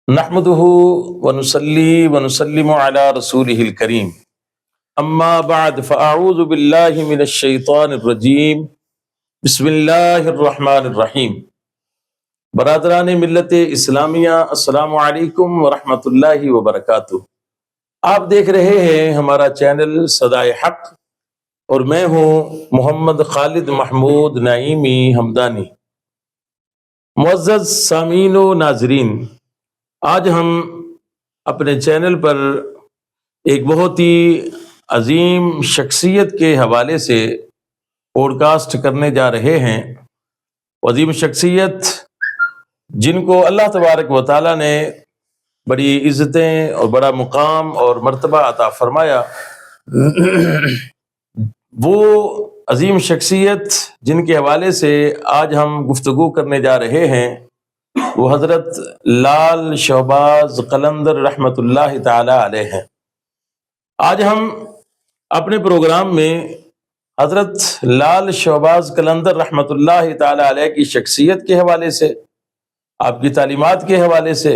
نحمده ونصلي ونسلم على رسوله الكريم اما بعد فاعوذ بالله من الشیطان الرجیم بسم اللہ الرحمن الرحیم۔ برادران ملت اسلامیہ، السلام علیکم ورحمۃ اللہ وبرکاتہ۔ آپ دیکھ رہے ہیں ہمارا چینل صدائے حق اور میں ہوں محمد خالد محمود نعیمی حمدانی۔ معزز سامعین و ناظرین، آج ہم اپنے چینل پر ایک بہت ہی عظیم شخصیت کے حوالے سے پوڈ کاسٹ کرنے جا رہے ہیں۔ عظیم شخصیت جن کو اللہ تبارک و تعالیٰ نے بڑی عزتیں اور بڑا مقام اور مرتبہ عطا فرمایا، وہ عظیم شخصیت جن کے حوالے سے آج ہم گفتگو کرنے جا رہے ہیں وہ حضرت لال شہباز قلندر رحمۃ اللہ تعالی علیہ ہیں۔ آج ہم اپنے پروگرام میں حضرت لال شہباز قلندر رحمۃ اللہ تعالی علیہ کی شخصیت کے حوالے سے، آپ کی تعلیمات کے حوالے سے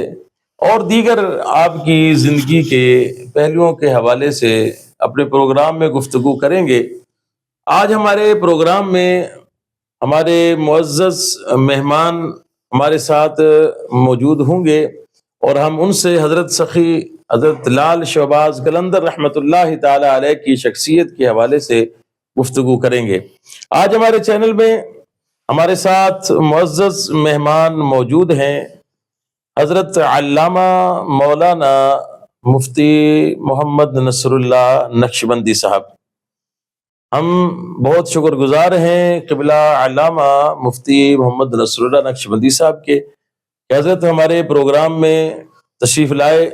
اور دیگر آپ کی زندگی کے پہلوؤں کے حوالے سے اپنے پروگرام میں گفتگو کریں گے۔ آج ہمارے پروگرام میں ہمارے معزز مہمان ہمارے ساتھ موجود ہوں گے اور ہم ان سے حضرت سخی حضرت لال شہباز قلندر رحمۃ اللہ تعالی علیہ کی شخصیت کے حوالے سے گفتگو کریں گے۔ آج ہمارے چینل میں ہمارے ساتھ معزز مہمان موجود ہیں حضرت علامہ مولانا مفتی محمد نصر اللہ نقشبندی صاحب۔ ہم بہت شکر گزار ہیں قبلہ علامہ مفتی محمد نصر اللہ نقشبندی صاحب کے کہ حضرت ہمارے پروگرام میں تشریف لائے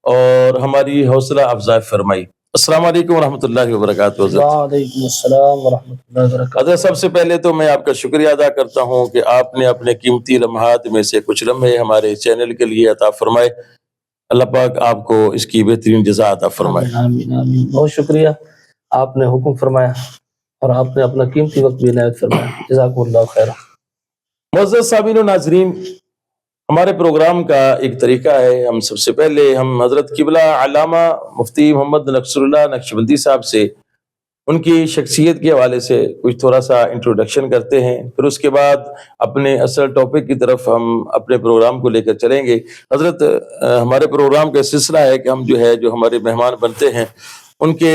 اور ہماری حوصلہ افزائی فرمائی۔ السلام علیکم ورحمۃ اللہ وبرکاتہ۔ حضرت وعلیکم السلام ورحمۃ اللہ وبرکاتہ۔ حضرت سب سے پہلے تو میں آپ کا شکریہ ادا کرتا ہوں کہ آپ نے اپنے قیمتی لمحات میں سے کچھ لمحے ہمارے چینل کے لیے عطا فرمائے۔ اللہ پاک آپ کو اس کی بہترین جزا عطا فرمائے۔ آمین آمین۔ بہت شکریہ، آپ نے حکم فرمایا اور آپ نے اپنا قیمتی وقت بھی عنایت فرمایا، جزاکم اللہ خیر۔ معزز سامعین و ناظرین، ہمارے پروگرام کا ایک طریقہ ہے، ہم سب سے پہلے ہم حضرت قبلہ علامہ مفتی محمد نصر اللہ نقشبندی صاحب سے ان کی شخصیت کے حوالے سے کچھ تھوڑا سا انٹروڈکشن کرتے ہیں، پھر اس کے بعد اپنے اصل ٹاپک کی طرف ہم اپنے پروگرام کو لے کر چلیں گے۔ حضرت ہمارے پروگرام کا سلسلہ ہے کہ ہم جو ہمارے مہمان بنتے ہیں ان کے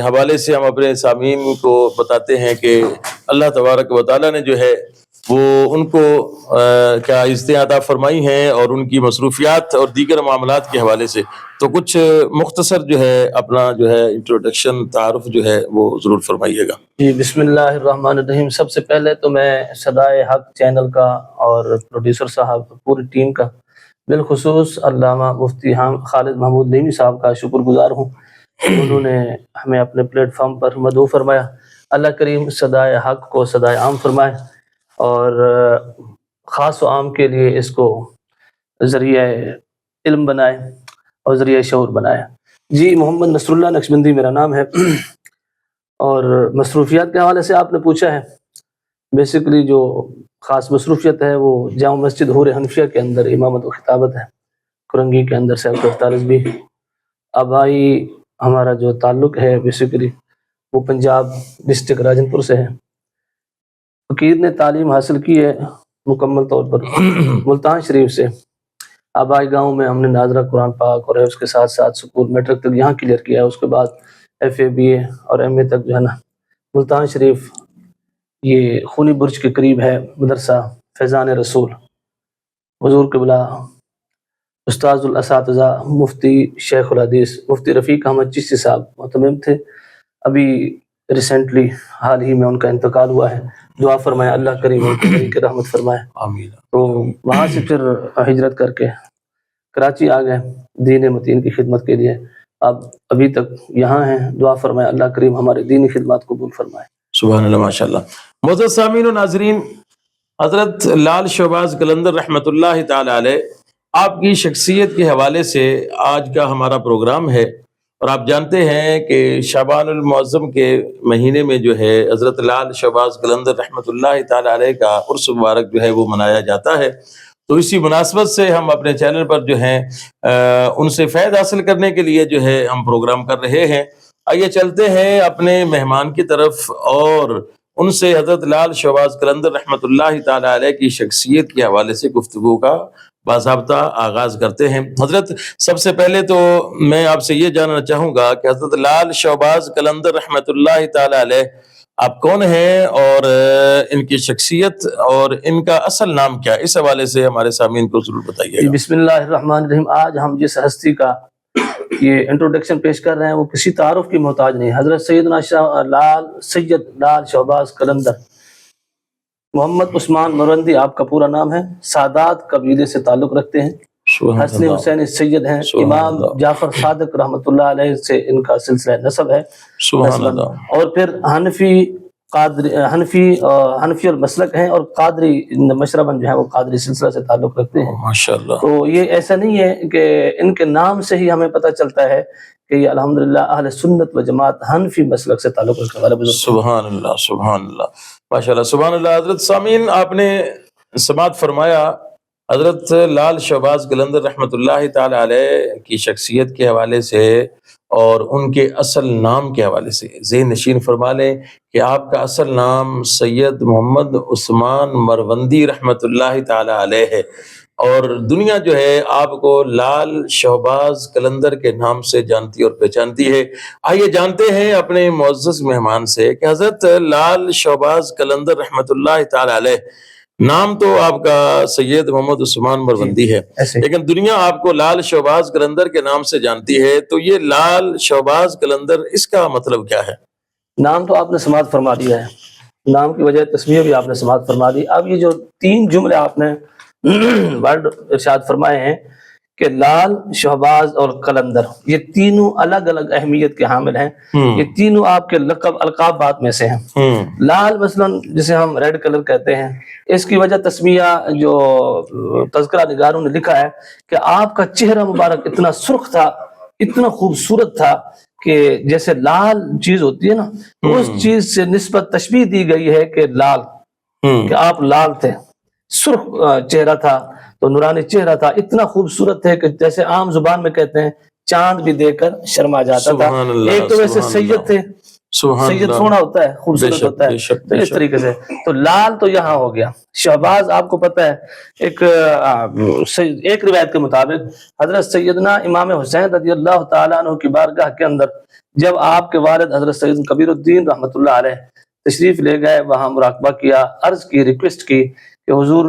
حوالے سے ہم اپنے سامعین کو بتاتے ہیں کہ اللہ تبارک و تعالیٰ نے جو ہے وہ ان کو کیا عزتیں عطا فرمائی ہیں اور ان کی مصروفیات اور دیگر معاملات کے حوالے سے تو کچھ مختصر جو ہے اپنا جو ہے انٹروڈکشن تعارف جو ہے وہ ضرور فرمائیے گا۔ جی، بسم اللہ الرحمن الرحیم۔ سب سے پہلے تو میں صدائے حق چینل کا اور پروڈیوسر صاحب پوری ٹیم کا، بالخصوص علامہ مفتی خالد محمود نعیمی صاحب کا شکر گزار ہوں۔ انہوں نے ہمیں اپنے پلیٹ فارم پر مدعو فرمایا۔ اللہ کریم صدائے حق کو صدائے عام فرمائے اور خاص و عام کے لیے اس کو ذریعہ علم بنائے اور ذریعہ شعور بنائے۔ جی، محمد نصر اللہ نقشبندی میرا نام ہے اور مصروفیات کے حوالے سے آپ نے پوچھا ہے۔ بیسیکلی جو خاص مصروفیت ہے وہ جامع مسجد حور حنفیہ کے اندر امامت و خطابت ہے، کرنگی کے اندر سیلف 48 بھی۔ آبائی ہمارا جو تعلق ہے بیسیکلی وہ پنجاب ڈسٹرکٹ راجن پور سے ہے۔ فقیر نے تعلیم حاصل کی ہے مکمل طور پر ملتان شریف سے۔ آبائی گاؤں میں ہم نے ناظرہ قرآن پاک اور اس کے ساتھ ساتھ سکول میٹرک تک یہاں کلیئر کیا ہے، اس کے بعد FA BA اور MA تک جو ہے نا ملتان شریف، یہ خونی برج کے قریب ہے مدرسہ فیضان رسول۔ حضور قبلہ استاذ الاساتذہ مفتی شیخ الحدیث مفتی رفیق احمد چشتی صاحب متمم تھے، ابھی ریسنٹلی حال ہی میں ان کا انتقال ہوا ہے۔ دعا فرمائے اللہ کریم ان کی رحمت فرمائے۔ آمین۔ تو وہاں سے پھر ہجرت کر کے کراچی آ گئے دین متین کی خدمت کے لیے۔ اب ابھی تک یہاں ہیں، دعا فرمائے اللہ کریم ہمارے دینی خدمات قبول فرمائے۔ سبحان اللہ، ماشاء اللہ۔ معزز سامعین و ناظرین، حضرت لال شہباز قلندر رحمۃ اللہ تعالی علیہ آپ کی شخصیت کے حوالے سے آج کا ہمارا پروگرام ہے، اور آپ جانتے ہیں کہ شعبان المعظم کے مہینے میں جو ہے حضرت لال شہباز قلندر رحمۃ اللہ تعالی علیہ کا عرس مبارک جو ہے وہ منایا جاتا ہے، تو اسی مناسبت سے ہم اپنے چینل پر جو ہیں ان سے فیض حاصل کرنے کے لیے جو ہے ہم پروگرام کر رہے ہیں۔ آئیے چلتے ہیں اپنے مہمان کی طرف اور ان سے حضرت لال شہباز قلندر رحمۃ اللہ تعالی علیہ کی شخصیت کے حوالے سے گفتگو کا باضابطہ آغاز کرتے ہیں۔ حضرت، سب سے پہلے تو میں آپ سے یہ جاننا چاہوں گا کہ حضرت لال شہباز قلندر رحمۃ اللہ تعالی علیہ آپ کون ہیں اور ان کی شخصیت اور ان کا اصل نام کیا ہے، اس حوالے سے ہمارے سامعین کو ضرور بتائیے گا۔ بسم اللہ الرحمن الرحیم۔ آج ہم جس ہستی کا یہ انٹروڈکشن پیش کر رہے ہیں وہ کسی تعارف کی محتاج نہیں۔ حضرت سیدنا سید لال شہباز قلندر محمد عثمان مروندی آپ کا پورا نام ہے، سادات قبیلے سے تعلق رکھتے ہیں، حسن حسین سید ہیں، امام جعفر صادق رحمۃ اللہ علیہ سے ان کا سلسلہ نسب ہے، اور پھر حنفی المسلک ہیں، اور قادری مشرباً جو ہے وہ قادری سلسلہ سے تعلق رکھتے ہیں ماشاءاللہ۔ تو یہ ایسا نہیں ہے کہ ان کے نام سے ہی ہمیں پتہ چلتا ہے کہ یہ الحمدللہ اہل سنت و جماعت حنفی مسلک سے تعلق رکھنے والے بزرگ۔ سبحان اللہ، سبحان اللہ، ماشاءاللہ، سبحان اللہ۔ حضرت سامعین، آپ نے سماعت فرمایا حضرت لال شہباز قلندر رحمۃ اللہ تعالی علیہ کی شخصیت کے حوالے سے اور ان کے اصل نام کے حوالے سے ذہن نشین فرما لیں کہ آپ کا اصل نام سید محمد عثمان مروندی رحمۃ اللہ تعالی علیہ ہے، اور دنیا جو ہے آپ کو لال شہباز قلندر کے نام سے جانتی اور پہچانتی ہے۔ آئیے جانتے ہیں اپنے معزز مہمان سے کہ حضرت لال شہباز قلندر رحمۃ اللہ تعالی علیہ، نام تو آپ کا سید محمد عثمان مروندی ہے، لیکن دنیا آپ کو لال شہباز قلندر کے نام سے جانتی ہے، تو یہ لال شہباز قلندر اس کا مطلب کیا ہے؟ نام تو آپ نے سماعت فرما دیا ہے، نام کی وجہ تسمیہ بھی آپ نے سماعت فرما دی۔ اب یہ جو 3 جملے آپ نے ورڈ ارشاد فرمائے ہیں کہ لال، شہباز اور قلندر، یہ تینوں الگ الگ اہمیت کے حامل ہیں، یہ تینوں آپ کے لقب القابات میں سے ہیں۔ لال مثلا جسے ہم ریڈ کلر کہتے ہیں، اس کی وجہ تسمیہ جو تذکرہ نگاروں نے لکھا ہے کہ آپ کا چہرہ مبارک اتنا سرخ تھا، اتنا خوبصورت تھا کہ جیسے لال چیز ہوتی ہے نا، اس چیز سے نسبت تشبیہ دی گئی ہے کہ لال، کہ آپ لال تھے، سرخ چہرہ تھا، تو نورانی چہرہ تھا، اتنا خوبصورت تھے کہ جیسے عام زبان میں کہتے ہیں چاند بھی دیکھ کر شرما جاتا تھا۔ ایک تو ویسے سید تھے، سید سونا ہوتا ہے، خوبصورت ہوتا ہے، تو اس طریقے سے تو لال تو یہاں ہو گیا۔ شہباز آپ کو پتہ ہے ایک روایت کے مطابق حضرت سیدنا امام حسین رضی اللہ تعالیٰ عنہ کی بارگاہ کے اندر جب آپ کے والد حضرت سید کبیر الدین رحمۃ اللہ علیہ تشریف لے گئے، وہاں مراقبہ کیا، عرض کی، ریکویسٹ کی کہ حضور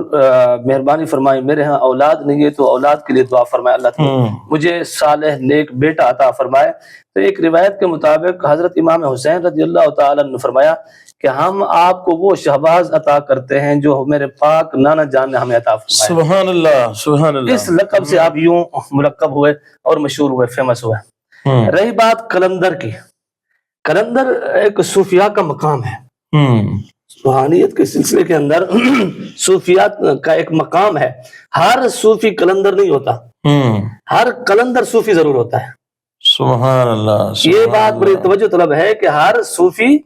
مہربانی فرمائے، میرے ہاں اولاد نہیں ہے تو اولاد کے لیے دعا فرمائے، اللہ تعالیٰ مجھے صالح نیک بیٹا عطا فرمائے۔ تو ایک روایت کے مطابق حضرت امام حسین رضی اللہ تعالیٰ نے فرمایا کہ ہم آپ کو وہ شہباز عطا کرتے ہیں جو میرے پاک نانا جان نے ہمیں عطا فرمایا۔ سبحان اللہ، سبحان اللہ۔ اس لقب سے آپ یوں ملقب ہوئے اور مشہور ہوئے، فیمس ہوئے۔ رہی بات قلندر کی، قلندر ایک صوفیاء کا مقام ہے، روحانیت کے سلسلے کے اندر صوفیات کا ایک مقام ہے۔ ہر صوفی قلندر نہیں ہوتا، ہر قلندر صوفی ضرور ہوتا ہے۔ سبحان اللہ، یہ بات بڑی توجہ طلب ہے کہ ہر صوفی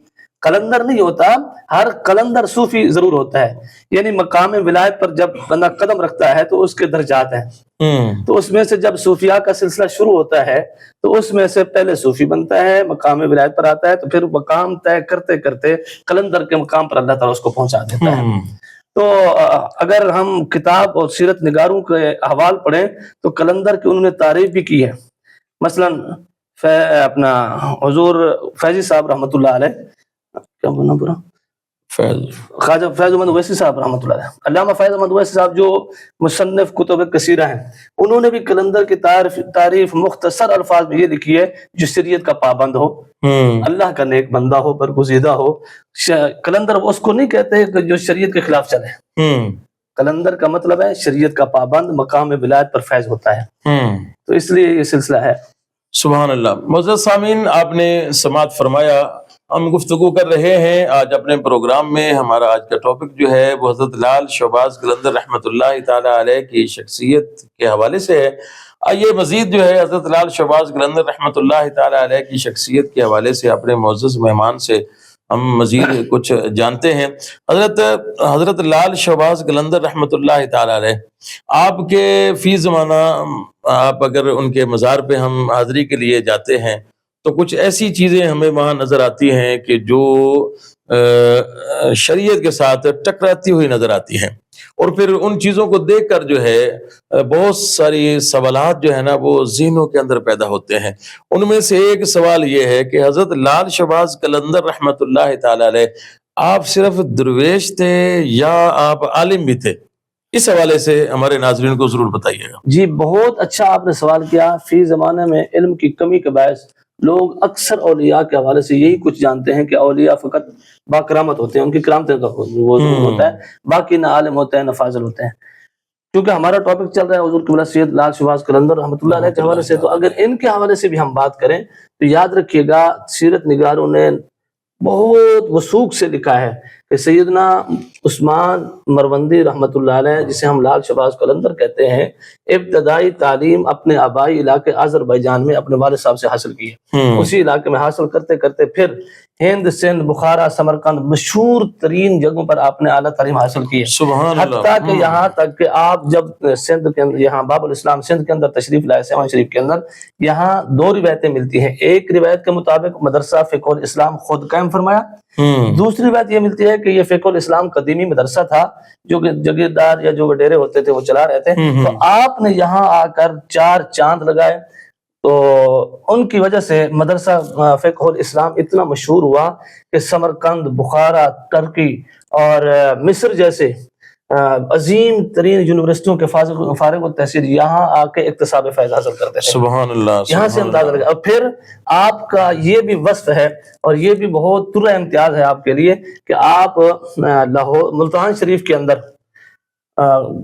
قلندر نہیں ہوتا، ہر قلندر صوفی ضرور ہوتا ہے۔ یعنی مقام ولایت پر جب بندہ قدم رکھتا ہے تو اس کے درجات ہیں، تو اس میں سے جب صوفیاء کا سلسلہ شروع ہوتا ہے تو اس میں سے پہلے صوفی بنتا ہے، مقام ولایت پر آتا ہے، تو پھر مقام طے کرتے کرتے قلندر کے مقام پر اللہ تعالیٰ اس کو پہنچا دیتا ہے۔ تو اگر ہم کتاب اور سیرت نگاروں کے احوال پڑھیں تو قلندر کی انہوں نے تعریف بھی کی ہے۔ مثلا اپنا حضور فیضی صاحب رحمۃ اللہ علیہ، کیا بولنا پورا، خواجہ فیض احمد اویسی صاحب رحمۃ اللہ علیہ، علامہ فیض احمد اویسی صاحب جو مصنف کتب کثیرہ ہیں، انہوں نے بھی قلندر کی تعریف مختصر الفاظ میں یہ لکھی ہے، جو شریعت کا پابند ہو، اللہ کا نیک بندہ ہو، برگزیدہ ہو۔ قلندر اس کو نہیں کہتے کہ جو شریعت کے خلاف چلے، قلندر کا مطلب ہے شریعت کا پابند، مقام ولایت پر فیض ہوتا ہے، تو اس لیے یہ سلسلہ ہے۔ سبحان اللہ۔ معزز سامعین، آپ نے سماعت فرمایا، ہم گفتگو کر رہے ہیں آج اپنے پروگرام میں، ہمارا آج کا ٹاپک جو ہے وہ حضرت لال شہباز قلندر رحمۃ اللہ تعالی علیہ کی شخصیت کے حوالے سے ہے۔ آئیے مزید جو ہے حضرت لال شہباز قلندر رحمۃ اللہ تعالی علیہ کی شخصیت کے حوالے سے اپنے معزز مہمان سے ہم مزید کچھ جانتے ہیں۔ حضرت لال شہباز قلندر رحمۃ اللہ تعالی علیہ، آپ کے فی زمانہ آپ اگر ان کے مزار پہ ہم حاضری کے لیے جاتے ہیں تو کچھ ایسی چیزیں ہمیں وہاں نظر آتی ہیں کہ جو شریعت کے ساتھ ٹکراتی ہوئی نظر آتی ہیں، اور پھر ان چیزوں کو دیکھ کر جو ہے بہت ساری سوالات جو ہے نا وہ ذہنوں کے اندر پیدا ہوتے ہیں۔ ان میں سے ایک سوال یہ ہے کہ حضرت لال شہباز قلندر رحمۃ اللہ تعالی علیہ آپ صرف درویش تھے یا آپ عالم بھی تھے؟ اس حوالے سے ہمارے ناظرین کو ضرور بتائیے گا۔ جی بہت اچھا آپ نے سوال کیا۔ فی زمانے میں علم کی کمی کے باعث لوگ اکثر اولیاء کے حوالے سے یہی کچھ جانتے ہیں کہ اولیاء فقط باکرامت ہوتے ہیں، ان کی کرامت کا وہ ہوتا ہے، باقی نہ عالم ہوتے ہیں نہ فاضل ہوتے ہیں۔ کیونکہ ہمارا ٹاپک چل رہا ہے حضور قبلہ سید لال شہباز قلندر رحمۃ اللہ علیہ کے حوالے سے، تو اگر ان کے حوالے سے بھی ہم بات کریں تو یاد رکھیے گا سیرت نگاروں نے بہت وثوق سے لکھا ہے کہ سیدنا عثمان مروندی رحمۃ اللہ علیہ، جسے ہم لال شہباز قلندر کہتے ہیں، ابتدائی تعلیم اپنے آبائی علاقے آذربائیجان میں اپنے والد صاحب سے حاصل کی ہے۔ اسی علاقے میں حاصل کرتے کرتے پھر ہند، سندھ، بخارا، سمرقند مشہور ترین جگہوں پر آپ نے اعلیٰ تعلیم حاصل کی ہے۔ سبحان اللہ۔ حتیٰ کہ یہاں تک کہ آپ جب سندھ کے اندر، یہاں باب الاسلام سندھ کے اندر تشریف لائے، سیوان شریف کے اندر، یہاں دو روایتیں ملتی ہیں۔ ایک روایت کے مطابق مدرسہ فقہ الاسلام خود قائم فرمایا، دوسری روایت یہ ملتی ہے کہ یہ فقہ الاسلام قدیمی مدرسہ تھا جو کہ جگیردار یا جو وڈیرے ہوتے تھے وہ چلا رہے تھے، تو آپ نے یہاں آ کر 4 چاند لگائے، تو ان کی وجہ سے مدرسہ فقہ الاسلام اتنا مشہور ہوا کہ سمرقند، بخارا، ترکی اور مصر جیسے عظیم ترین یونیورسٹیوں کے فارغ التحصیل یہاں آ کے اکتساب فیض حاصل کرتے تھے۔ سبحان اللہ۔ یہاں سے اندازہ لگا۔ اور پھر آپ کا یہ بھی وصف ہے اور یہ بھی بہت ترہ امتیاز ہے آپ کے لیے کہ آپ لاہور ملتان شریف کے اندر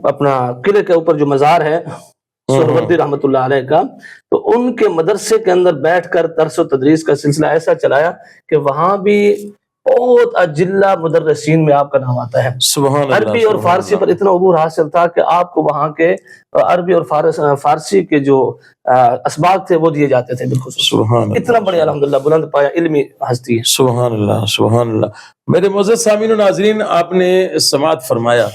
اپنا قلعے کے اوپر جو مزار ہے سہروردی رحمۃ اللہ علیہ کا، تو ان کے مدرسے کے اندر بیٹھ کر درس و تدریس کا سلسلہ ایسا چلایا کہ وہاں بھی بہت اجلہ مدرسین میں آپ کا نام آتا ہے۔ سبحان اللہ۔ عربی اور فارسی پر اتنا عبور حاصل تھا کہ آپ کو وہاں کے عربی اور فارسی کے جو اسباق تھے وہ دیے جاتے تھے بالخصوص۔ سبحان اللہ۔ اتنا بڑے الحمدللہ بلند پایا علمی ہستی ہے۔ سبحان اللہ، سبحان اللہ۔ میرے معزز سامعین و ناظرین، آپ نے سماعت فرمایا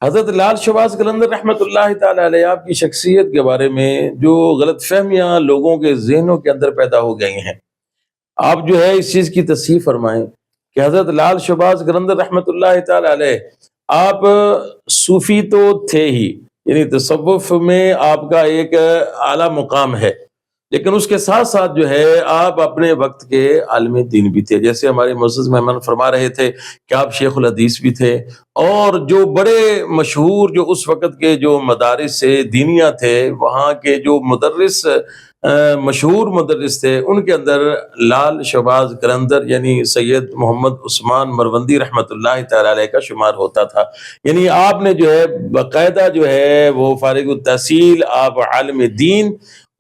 حضرت لال شہباز قلندر رحمۃ اللہ تعالی علیہ آپ کی شخصیت کے بارے میں جو غلط فہمیاں لوگوں کے ذہنوں کے اندر پیدا ہو گئی ہیں، آپ جو ہے اس چیز کی تصحیح فرمائیں کہ حضرت لال شہباز قلندر رحمۃ اللہ تعالی علیہ آپ صوفی تو تھے ہی، یعنی تصوف میں آپ کا ایک اعلیٰ مقام ہے، لیکن اس کے ساتھ ساتھ جو ہے آپ اپنے وقت کے عالم دین بھی تھے۔ جیسے ہمارے معزز مہمان فرما رہے تھے کہ آپ شیخ الحدیث بھی تھے، اور جو بڑے مشہور جو اس وقت کے جو مدارس سے دینیہ تھے، وہاں کے جو مدرس مشہور مدرس تھے، ان کے اندر لال شہباز قلندر یعنی سید محمد عثمان مروندی رحمۃ اللہ تعالی علیہ کا شمار ہوتا تھا۔ یعنی آپ نے جو ہے باقاعدہ جو ہے وہ فارغ التحصیل، آپ عالم دین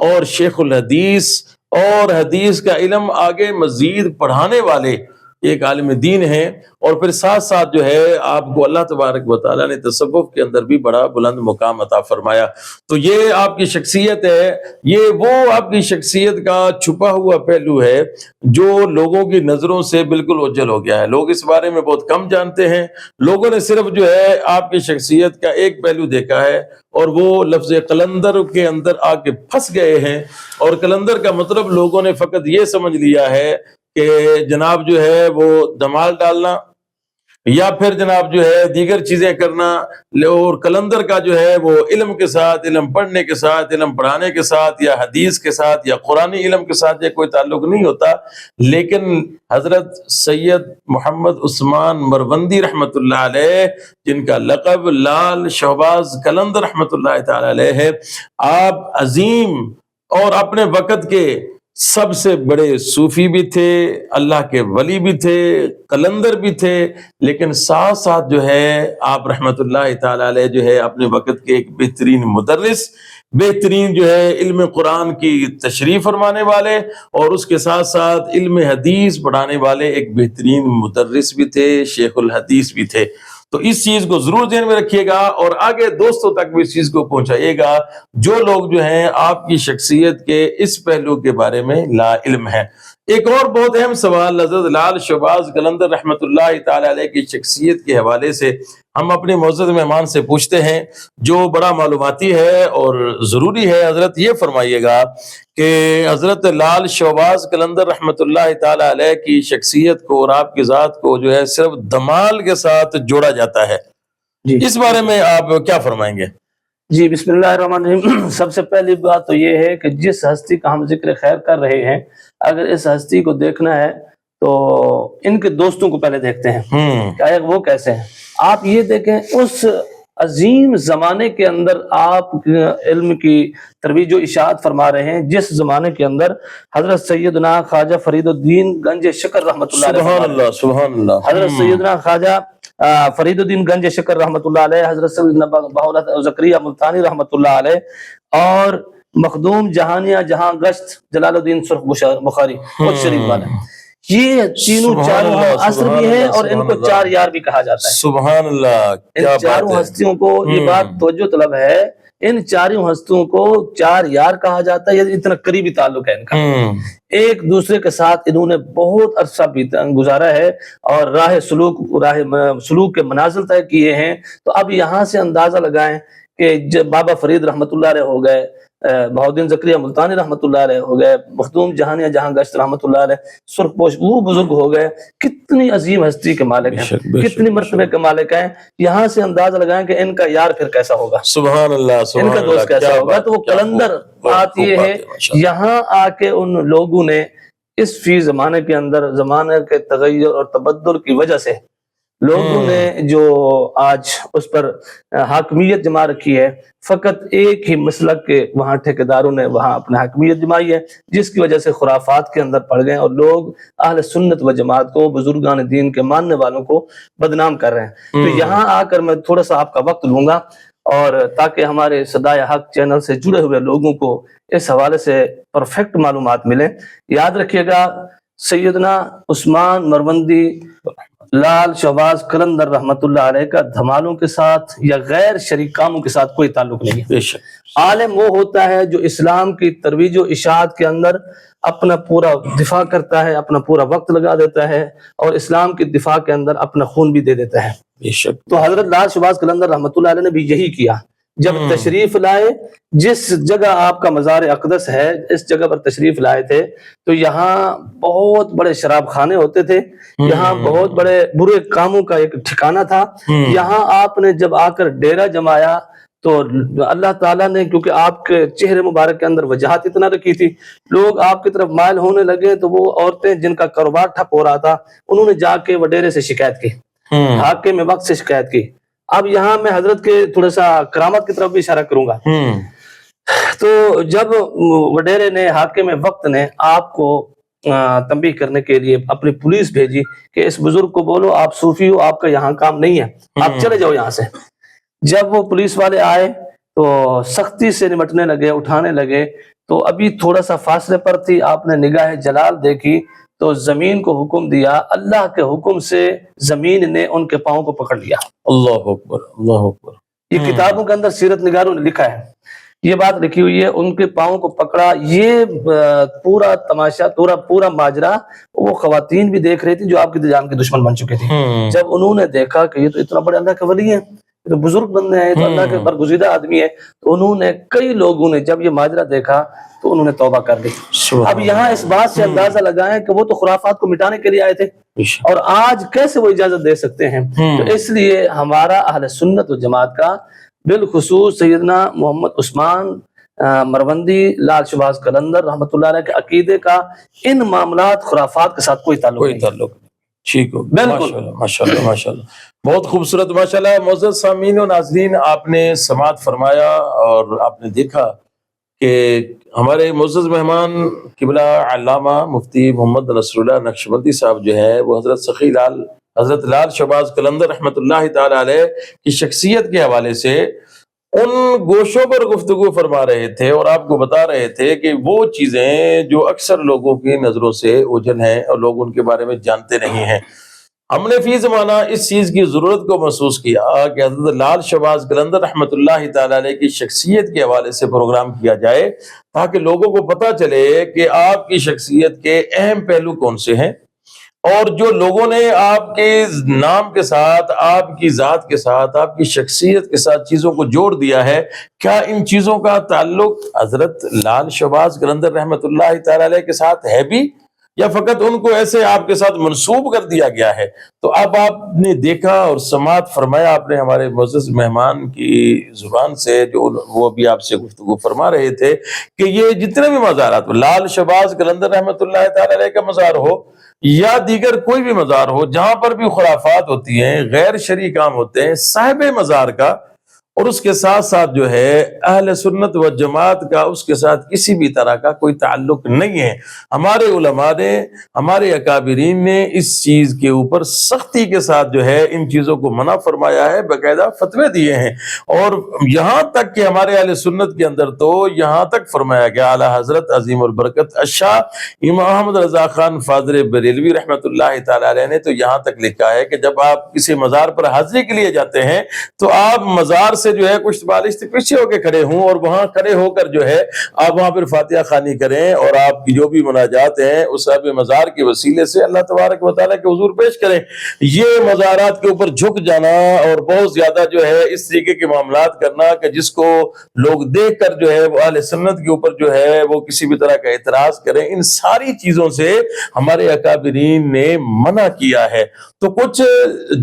اور شیخ الحدیث اور حدیث کا علم آگے مزید پڑھانے والے ایک عالم دین ہیں، اور پھر ساتھ ساتھ جو ہے آپ کو اللہ تبارک و تعالیٰ نے تصوف کے اندر بھی بڑا بلند مقام عطا فرمایا۔ تو یہ آپ کی شخصیت ہے، یہ وہ آپ کی شخصیت کا چھپا ہوا پہلو ہے جو لوگوں کی نظروں سے بالکل اوجھل ہو گیا ہے۔ لوگ اس بارے میں بہت کم جانتے ہیں، لوگوں نے صرف جو ہے آپ کی شخصیت کا ایک پہلو دیکھا ہے، اور وہ لفظ قلندر کے اندر آ کے پھنس گئے ہیں، اور قلندر کا مطلب لوگوں نے فقط یہ سمجھ لیا ہے کہ جناب جو ہے وہ دمال ڈالنا یا پھر جناب جو ہے دیگر چیزیں کرنا، اور قلندر کا جو ہے وہ علم کے ساتھ، علم پڑھنے کے ساتھ، علم پڑھانے کے ساتھ، یا حدیث کے ساتھ، یا قرآنی علم کے ساتھ یہ کوئی تعلق نہیں ہوتا۔ لیکن حضرت سید محمد عثمان مروندی رحمۃ اللہ علیہ، جن کا لقب لال شہباز قلندر رحمۃ اللہ تعالی علیہ ہے، آپ عظیم اور اپنے وقت کے سب سے بڑے صوفی بھی تھے، اللہ کے ولی بھی تھے، قلندر بھی تھے، لیکن ساتھ ساتھ جو ہے آپ رحمت اللہ تعالی علیہ جو ہے اپنے وقت کے ایک بہترین مدرس، بہترین جو ہے علم قرآن کی تشریح فرمانے والے، اور اس کے ساتھ ساتھ علم حدیث پڑھانے والے ایک بہترین مدرس بھی تھے، شیخ الحدیث بھی تھے۔ تو اس چیز کو ضرور ذہن میں رکھیے گا، اور آگے دوستوں تک بھی اس چیز کو پہنچائیے گا جو لوگ جو ہیں آپ کی شخصیت کے اس پہلو کے بارے میں لا علم ہیں۔ ایک اور بہت اہم سوال حضرت لال شہباز قلندر رحمۃ اللہ تعالی علیہ کی شخصیت کے حوالے سے ہم اپنے معزز مہمان سے پوچھتے ہیں، جو بڑا معلوماتی ہے اور ضروری ہے۔ حضرت یہ فرمائیے گا کہ حضرت لال شہباز قلندر رحمۃ اللہ تعالی علیہ کی شخصیت کو اور آپ کی ذات کو جو ہے صرف دمال کے ساتھ جوڑا جاتا ہے، جی اس بارے میں آپ کیا فرمائیں گے؟ جی بسم اللہ الرحمن الرحیم۔ سب سے پہلی بات تو یہ ہے کہ جس ہستی کا ہم ذکر خیر کر رہے ہیں، اگر اس ہستی کو دیکھنا ہے تو ان کے دوستوں کو پہلے دیکھتے ہیں کہ وہ کیسے ہیں۔ آپ یہ دیکھیں اس عظیم زمانے کے اندر آپ علم کی ترویج و اشاعت فرما رہے ہیں، جس زمانے کے اندر حضرت سیدنا خواجہ فرید الدین گنج شکر رحمۃ اللہ علیہ سبحان اللہ سبحان اللہ۔ حضرت سیدنا خواجہ فرید الدین گنج شکر رحمۃ اللہ علیہ، حضرت سیدنا بہاءاللہ زکریا ملتانی رحمۃ اللہ علیہ، اور مخدوم جہانیہ جہاں گشت جلال الدین سرخ بخاری خود شریف والے، یہ تینوں چاروں عصر بھی ہیں اور ان کو چار یار بھی کہا جاتا ہے۔ سبحان اللہ، ان چاروں ہستیوں کو یہ بات توجہ طلب ہے، ان چاروں ہستیوں کو چار یار کہا جاتا ہے، اتنا قریبی تعلق ہے ان کا، ایک دوسرے کے ساتھ انہوں نے بہت عرصہ گزارا ہے اور راہ سلوک کے منازل طے کیے ہیں۔ تو اب یہاں سے اندازہ لگائیں کہ جب بابا فرید رحمۃ اللہ علیہ ہو گئے، بہاءالدین زکریا ملتانی رحمۃ اللہ علیہ ہو گئے، مخدوم جہانیہ جہاں گشت رحمۃ اللہ علیہ، سرخ پوش وہ بزرگ ہو گئے، کتنی عظیم ہستی کے مالک ہیں، کتنی مرتبے کے مالک ہیں۔ یہاں سے اندازہ لگائیں کہ ان کا یار پھر کیسا ہوگا، سبحان اللہ ان کا دوست کیسا ہوگا۔ تو وہ قلندر بات یہ ہے، یہاں آ کے ان لوگوں نے اس فی زمانے کے اندر زمانے کے تغیر اور تبدل کی وجہ سے لوگوں نے جو آج اس پر حاکمیت جما رکھی ہے، فقط ایک ہی مسلک کے وہاں ٹھیکیداروں نے وہاں اپنا حاکمیت جمائی ہے، جس کی وجہ سے خرافات کے اندر پڑ گئے اور لوگ اہل سنت و جماعت کو، بزرگان دین کے ماننے والوں کو بدنام کر رہے ہیں۔ تو یہاں آ کر میں تھوڑا سا آپ کا وقت لوں گا، اور تاکہ ہمارے صدائے حق چینل سے جڑے ہوئے لوگوں کو اس حوالے سے پرفیکٹ معلومات ملیں۔ یاد رکھیے گا، سیدنا عثمان مروندی لال شہباز قلندر رحمۃ اللہ علیہ کا دھمالوں کے ساتھ یا غیر شریک کاموں کے ساتھ کوئی تعلق نہیں ہے۔ بے شک عالم وہ ہوتا ہے جو اسلام کی ترویج و اشاعت کے اندر اپنا پورا دفاع کرتا ہے، اپنا پورا وقت لگا دیتا ہے، اور اسلام کی دفاع کے اندر اپنا خون بھی دے دیتا ہے۔ بے شک تو حضرت لال شہباز قلندر رحمۃ اللہ علیہ نے بھی یہی کیا۔ جب تشریف لائے، جس جگہ آپ کا مزار اقدس ہے، اس جگہ پر تشریف لائے تھے، تو یہاں بہت بڑے شراب خانے ہوتے تھے، یہاں بہت بڑے برے کاموں کا ایک ٹھکانہ تھا۔ یہاں آپ نے جب آ کر ڈیرا جمایا تو اللہ تعالیٰ نے، کیونکہ آپ کے چہرے مبارک کے اندر وجاہت اتنا رکھی تھی، لوگ آپ کی طرف مائل ہونے لگے، تو وہ عورتیں جن کا کاروبار ٹھپ ہو رہا تھا، انہوں نے جا کے وڈیرے سے شکایت کی، حاکم میں وقت سے شکایت کی۔ اب یہاں میں حضرت کے تھوڑا سا کرامت کی طرف بھی اشارہ کروں گا۔ تو جب وڈیرے نے، حاکم وقت نے آپ کو تنبیہ کرنے کے لیے اپنی پولیس بھیجی کہ اس بزرگ کو بولو آپ صوفی ہو، آپ کا یہاں کام نہیں ہے، آپ چلے جاؤ یہاں سے۔ جب وہ پولیس والے آئے تو سختی سے نمٹنے لگے، اٹھانے لگے، تو ابھی تھوڑا سا فاصلے پر تھی، آپ نے نگاہ جلال دیکھی تو زمین کو حکم دیا، اللہ کے حکم سے زمین نے ان کے پاؤں کو پکڑ لیا۔ اللہ اکبر اللہ اکبر۔ یہ کتابوں کے اندر سیرت نگاروں نے لکھا ہے، یہ بات لکھی ہوئی ہے، ان کے پاؤں کو پکڑا۔ یہ پورا تماشا، پورا ماجرا وہ خواتین بھی دیکھ رہی تھی جو آپ کی جان کے دشمن بن چکے تھے۔ جب انہوں نے دیکھا کہ یہ تو اتنا بڑے اللہ کے ولی ہیں، یہ تو بزرگ بندے ہیں، یہ تو اللہ کے برگزیدہ آدمی ہے، تو انہوں نے، کئی لوگوں نے جب یہ ماجرا دیکھا تو انہوں نے توبہ کر لی۔ اب یہاں اس بات سے اندازہ لگائیں کہ وہ تو خرافات کو مٹانے کے لیے آئے تھے، اور آج کیسے وہ اجازت دے سکتے ہیں؟ تو اس لیے ہمارا اہل سنت و جماعت کا، بالخصوص سیدنا محمد عثمان مروندی لال شہباز قلندر رحمۃ اللہ علیہ کے عقیدے کا ان معاملات خرافات کے ساتھ کوئی تعلق نہیں۔ ٹھیک ہو، بالکل، ماشاءاللہ ماشاءاللہ، بہت خوبصورت، ماشاءاللہ۔ معزز سامعین و ناظرین، آپ نے سماعت فرمایا اور آپ نے دیکھا کہ ہمارے معزز مہمان قبلہ علامہ مفتی محمد رسول اللہ نقشبندی صاحب جو ہے، وہ حضرت لال شہباز قلندر رحمۃ اللہ تعالی علیہ کی شخصیت کے حوالے سے ان گوشوں پر گفتگو فرما رہے تھے، اور آپ کو بتا رہے تھے کہ وہ چیزیں جو اکثر لوگوں کی نظروں سے اوجھل ہیں اور لوگ ان کے بارے میں جانتے نہیں ہیں۔ ہم نے فی زمانہ اس چیز کی ضرورت کو محسوس کیا کہ حضرت لال شہباز قلندر رحمۃ اللہ تعالی علیہ کی شخصیت کے حوالے سے پروگرام کیا جائے، تاکہ لوگوں کو پتہ چلے کہ آپ کی شخصیت کے اہم پہلو کون سے ہیں، اور جو لوگوں نے آپ کے نام کے ساتھ، آپ کی ذات کے ساتھ، آپ کی شخصیت کے ساتھ چیزوں کو جوڑ دیا ہے، کیا ان چیزوں کا تعلق حضرت لال شہباز قلندر رحمۃ اللہ تعالی علیہ کے ساتھ ہے بھی، یا فقط ان کو ایسے آپ کے ساتھ منسوب کر دیا گیا ہے؟ تو اب آپ نے دیکھا اور سماعت فرمایا آپ نے ہمارے معزز مہمان کی زبان سے، جو وہ بھی آپ سے گفتگو فرما رہے تھے، کہ یہ جتنے بھی مزارات، لال شہباز قلندر رحمۃ اللہ تعالی علیہ کا مزار ہو یا دیگر کوئی بھی مزار ہو، جہاں پر بھی خرافات ہوتی ہیں، غیر شرعی کام ہوتے ہیں، صاحب مزار کا اور اس کے ساتھ ساتھ جو ہے اہل سنت و جماعت کا اس کے ساتھ کسی بھی طرح کا کوئی تعلق نہیں ہے۔ ہمارے علماء نے، ہمارے اکابرین نے اس چیز کے اوپر سختی کے ساتھ جو ہے ان چیزوں کو منع فرمایا ہے، باقاعدہ فتوے دیے ہیں، اور یہاں تک کہ ہمارے اہل سنت کے اندر تو یہاں تک فرمایا گیا، اعلیٰ حضرت عظیم البرکت الشاہ امام احمد رضا خان فاضل بریلوی رحمۃ اللہ تعالی علیہ نے تو یہاں تک لکھا ہے کہ جب آپ کسی مزار پر حاضری کے لیے جاتے ہیں تو آپ مزار سے جو ہے کچھ بالشت پیچھے ہو کے کھڑے ہوں، اور وہاں کھڑے ہو کر جو ہے آپ وہاں پر فاتحہ خوانی کریں، اور آپ کی جو بھی مناجات ہیں اس صاحب مزار کے وسیلے سے اللہ تبارک و تعالیٰ کے حضور پیش کریں۔ یہ مزارات کے اوپر جھک جانا اور بہت زیادہ جو ہے اس طریقے کے معاملات کرنا کہ جس کو لوگ دیکھ کر جو ہے وہ اہل سنت کے اوپر جو ہے وہ کسی بھی طرح کا اعتراض کریں، ان ساری چیزوں سے ہمارے اکابرین نے منع کیا ہے۔ تو کچھ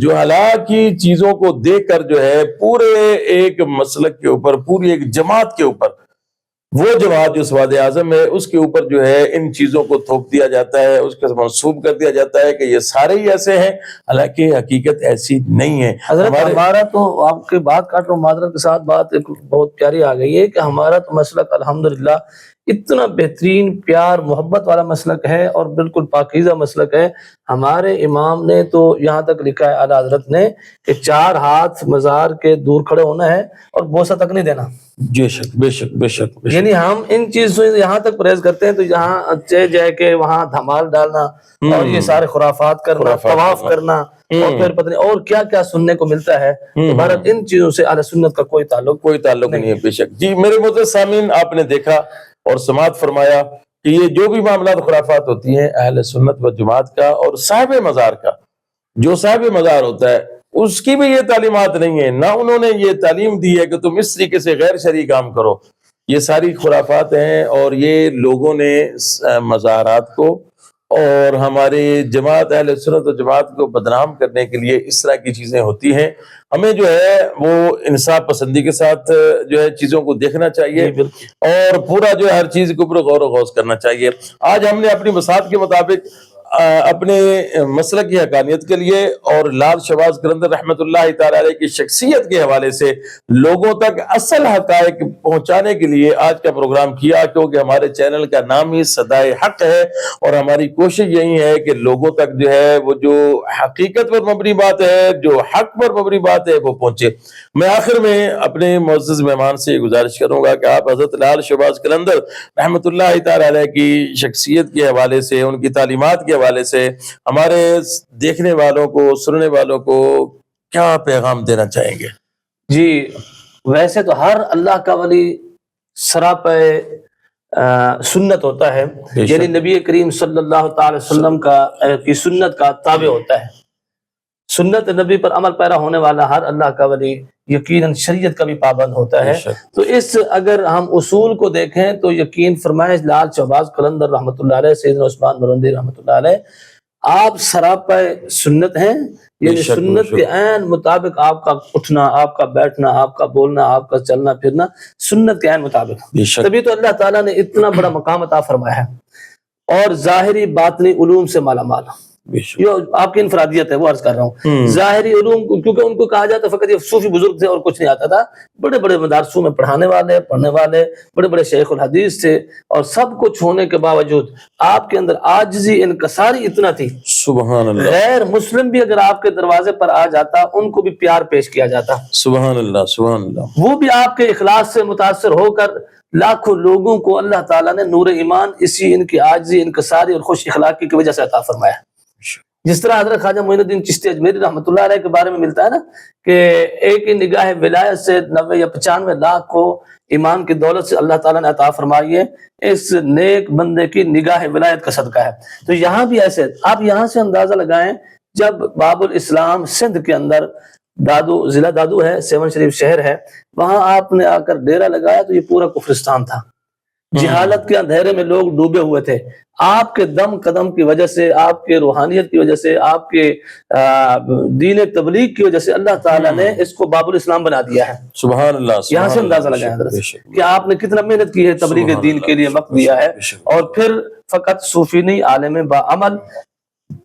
جہلاء کی چیزوں کو دیکھ کر جو ہے پورے ایک مسلک کے اوپر، پوری ایک جماعت کے اوپر، وہ جماعت جو سواد اعظم ہے اس کے اوپر جو ہے ان چیزوں کو تھوپ دیا جاتا ہے، اس کا منسوب کر دیا جاتا ہے کہ یہ سارے ہی ایسے ہیں، حالانکہ حقیقت ایسی نہیں ہے۔ حضرت ہمارا تو، آپ کی بات کاٹ رہا ہوں معذرت کے ساتھ، بات ایک بہت پیاری آ گئی ہے کہ ہمارا تو مسلک الحمدللہ اتنا بہترین پیار محبت والا مسلک ہے اور بالکل پاکیزہ مسلک ہے۔ ہمارے امام نے تو یہاں تک لکھا ہے اعلیٰ حضرت نے کہ 4 ہاتھ مزار کے دور کھڑے ہونا ہے اور بوسہ تک نہیں دینا۔ بے شک بے شک بے شک بے شک۔ یعنی ہم ان چیزوں سے یہاں تک پرہیز کرتے ہیں، تو یہاں جائے کہ وہاں دھمال ڈالنا اور یہ سارے خرافات کرنا، طواف کرنا، اور پھر پتہ نہیں اور کیا کیا سننے کو ملتا ہے، بہرحال ان چیزوں سے اہل سنت کا کوئی تعلق نہیں ہے۔ بے شک جی میرے معزز سامعین، آپ نے دیکھا اور سماعت فرمایا کہ یہ جو بھی معاملات خرافات ہوتی ہیں اہل سنت و جماعت کا اور صاحب مزار کا، جو صاحب مزار ہوتا ہے اس کی بھی یہ تعلیمات نہیں ہے، نہ انہوں نے یہ تعلیم دی ہے کہ تم اس طریقے سے غیر شرعی کام کرو۔ یہ ساری خرافات ہیں، اور یہ لوگوں نے مزارات کو اور ہمارے جماعت اہل سنت و جماعت کو بدنام کرنے کے لیے اس طرح کی چیزیں ہوتی ہیں۔ ہمیں جو ہے وہ انصاف پسندی کے ساتھ جو ہے چیزوں کو دیکھنا چاہیے، اور پورا جو ہے ہر چیز کے اوپر غور و غوض کرنا چاہیے۔ آج ہم نے اپنی وسعت کے مطابق اپنے مسلک کی حقانیت کے لیے اور لال شہباز قلندر رحمۃ اللہ تعالی علیہ کی شخصیت کے حوالے سے لوگوں تک اصل حقائق پہنچانے کے لیے آج کا پروگرام کیا، کیونکہ ہمارے چینل کا نام ہی صدائے حق ہے، اور ہماری کوشش یہی ہے کہ لوگوں تک جو ہے وہ جو حقیقت پر مبنی بات ہے، جو حق پر مبنی بات ہے، وہ پہنچے۔ میں آخر میں اپنے معزز مہمان سے گزارش کروں گا کہ آپ حضرت لال شہباز قلندر رحمۃ اللہ تعالی علیہ کی شخصیت کے حوالے سے، ان کی تعلیمات کے حوالے سے ہمارے دیکھنے والوں کو، سننے والوں کو کیا پیغام دینا چاہیں گے؟ جی ویسے تو ہر اللہ کا ولی سراپے سنت ہوتا ہے، یعنی نبی کریم صلی اللہ تعالی وسلم کی سنت کا تابع ہوتا ہے۔ سنت نبی پر عمل پیرا ہونے والا ہر اللہ کا ولی یقیناً شریعت کا بھی پابند ہوتا ہے۔ تو اس اگر ہم اصول کو دیکھیں تو یقین فرمائے لال شہباز قلندر رحمۃ اللہ علیہ، سیدنا عثمان برندی رحمۃ اللہ علیہ، آپ سراپا سنت ہیں، یعنی سنت کے عین مطابق آپ کا اٹھنا، آپ کا بیٹھنا، آپ کا بولنا، آپ کا چلنا پھرنا سنت کے عین مطابق، تبھی تو اللہ تعالیٰ نے اتنا بڑا مقام عطا فرمایا ہے، اور ظاہری باطنی علوم سے مالا مال۔ یہ آپ کی انفرادیت ہے، وہ عرض کر رہا ہوں۔ ظاہری علوم کیونکہ ان کو کہا جاتا فقط یہ صوفی بزرگ تھے اور کچھ نہیں آتا تھا، بڑے بڑے مدارسوں میں پڑھانے والے، پڑھنے والے، بڑے بڑے شیخ الحدیث تھے، اور سب کچھ ہونے کے باوجود آپ کے اندر عاجزی انکساری اتنا تھی، سبحان اللہ، غیر مسلم بھی اگر آپ کے دروازے پر آ جاتا ان کو بھی پیار پیش کیا جاتا، سبحان اللہ سبحان اللہ، وہ بھی آپ کے اخلاص سے متاثر ہو کر لاکھوں لوگوں کو اللہ تعالیٰ نے نور ایمان اسی ان کی عاجزی، انکساری اور خوش اخلاقی کی وجہ سے عطا فرمایا۔ جس طرح حضرت خواجہ معین الدین چشتی اجمیری رحمۃ اللہ علیہ کے بارے میں ملتا ہے نا کہ ایک ہی نگاہ ولایت سے 90 یا 95 لاکھ کو ایمان کی دولت سے اللہ تعالیٰ نے عطا فرمائی ہے، اس نیک بندے کی نگاہ ولایت کا صدقہ ہے۔ تو یہاں بھی ایسے آپ یہاں سے اندازہ لگائیں، جب باب الاسلام سندھ کے اندر دادو ضلع دادو ہے، سیون شریف شہر ہے، وہاں آپ نے آ کر ڈیرا لگایا تو یہ پورا کفرستان تھا، جہالت کے اندھیرے میں لوگ ڈوبے ہوئے تھے۔ آپ کے دم قدم کی وجہ سے، آپ کے روحانیت کی وجہ سے، آپ کے دین تبلیغ کی وجہ سے اللہ تعالیٰ نے اس کو باب الاسلام بنا دیا ہے۔ سبحان اللہ، یہاں سے اندازہ لگائیں حضرت کہ آپ نے کتنا محنت کی ہے، تبلیغ دین کے لیے وقت دیا ہے، اور پھر فقط صوفی نہیں، عالم با عمل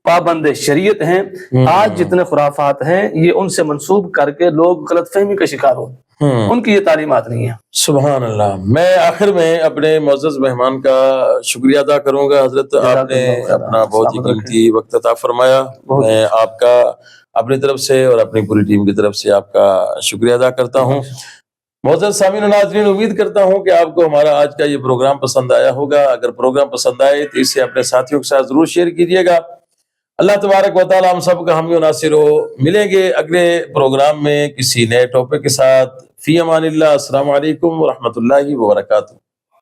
پابند شریعت ہیں۔ آج جتنے خرافات ہیں یہ ان سے منسوب کر کے لوگ غلط فہمی کا شکار ہو، ان کی یہ تعلیمات نہیں ہیں۔ سبحان اللہ۔ میں آخر میں اپنے معزز مہمان کا شکریہ ادا کروں گا۔ حضرت آپ نے اپنا بہت ہی قیمتی وقت عطا فرمایا، میں آپ کا اپنی طرف سے اور اپنی پوری ٹیم کی طرف سے آپ کا شکریہ ادا کرتا ہوں۔ معزز سامعین و ناظرین، امید کرتا ہوں کہ آپ کو ہمارا آج کا یہ پروگرام پسند آیا ہوگا۔ اگر پروگرام پسند آئے تو اسے اپنے ساتھیوں کے ساتھ ضرور شیئر کیجیے گا۔ اللہ تبارک و تعالی ہم سب کا حامی و ناصر ہو۔ ملیں گے اگلے پروگرام میں کسی نئے ٹاپک کے ساتھ۔ فی امان اللہ۔ السلام علیکم ورحمۃ اللہ وبرکاتہ۔